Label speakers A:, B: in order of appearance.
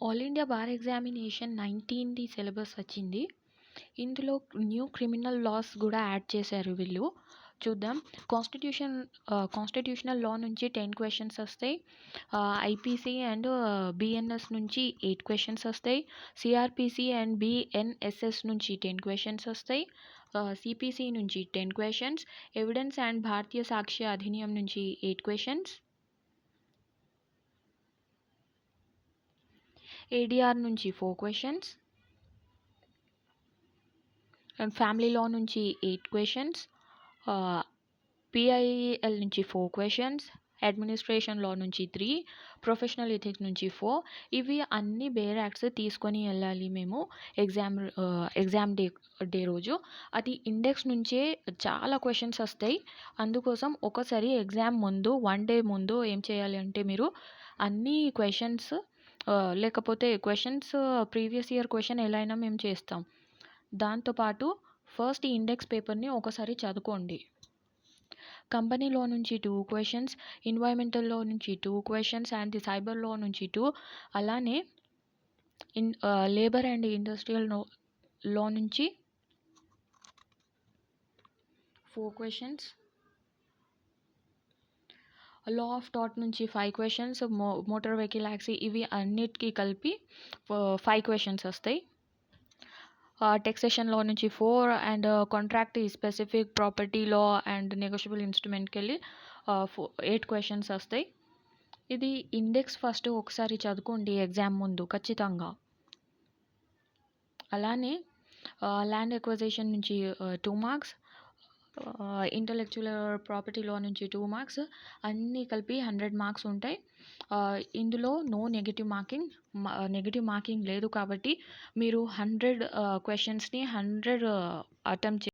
A: All India bar examination 19ది syllabus వచ్చింది. ఇందులో న్యూ క్రిమినల్ లాస్ గూడా యాడ్ చేశారు వీళ్ళు. చూద్దాం. కాన్స్టిట్యూషనల్ లా నుంచి 10 క్వెషన్స్ వస్తాయి. ఐపీసీ అండ్ బీఎన్ఎస్ నుంచి 8 క్వెషన్స్ వస్తాయి. సిఆర్పిసి అండ్ బిఎన్ఎస్ఎస్ నుంచి 10 క్వెషన్స్ వస్తాయి. సిపిసి నుంచి 10 క్వెషన్స్. ఎవిడెన్స్ అండ్ భారతీయ సాక్ష్య అధినియం నుంచి 8 క్వెషన్స్. ఏడీఆర్ నుంచి 4 క్వెషన్స్. అండ్ ఫ్యామిలీ లా నుంచి 8 క్వెషన్స్. పిఐఎల్ నుంచి 4 క్వెషన్స్. అడ్మినిస్ట్రేషన్ లా నుంచి 3, ప్రొఫెషనల్ ఎథిక్స్ నుంచి 4. ఇవి అన్ని బేర్ యాక్ట్స్ తీసుకొని వెళ్ళాలి మేము ఎగ్జామ్ డే రోజు. అది ఇండెక్స్ నుంచే చాలా క్వెషన్స్ వస్తాయి. అందుకోసం ఒకసారి ఎగ్జామ్ ముందు 1 డే ముందు ఏం చేయాలి అంటే మీరు అన్ని క్వెషన్స్ లేకపోతే క్వెషన్స్ ప్రీవియస్ ఇయర్ క్వెషన్ ఎలా అయినా మేము చేస్తాం. దాంతోపాటు ఫస్ట్ ఈ ఇండెక్స్ పేపర్ని ఒకసారి చదువుకోండి. కంపెనీ లా నుంచి 2 క్వెషన్స్, ఎన్వైరన్మెంటల్ లా నుంచి 2 questions and the cyber law నుంచి 2, అలానే లేబర్ అండ్ ఇండస్ట్రియల్ లా నుంచి 4 క్వెషన్స్, లా ఆఫ్ టాట్ నుంచి 5 క్వెషన్స్, మోటార్ వెహికల్ యాక్ట్ ఇవి అన్నిటికీ కలిపి 5 క్వెషన్స్ వస్తాయి. టెక్సేషన్ లా నుంచి 4 and contract specific property law and negotiable ఇన్స్ట్రుమెంట్కి వెళ్ళి 8 క్వెషన్స్ వస్తాయి. ఇది ఇండెక్స్ ఫస్ట్ ఒకసారి చదువుకోండి ఎగ్జామ్ ముందు ఖచ్చితంగా. అలానే ల్యాండ్ ఎక్విజిషన్ నుంచి 2 మార్క్స్, ఇంటలెక్చువల్ ప్రాపర్టీ లా నుంచి 2 మార్క్స్, అన్నీ కలిపి 100 మార్క్స్ ఉంటాయి. ఇందులో నో నెగిటివ్ మార్కింగ్ లేదు కాబట్టి మీరు 100 క్వెషన్స్ని 100 అటెంప్ట్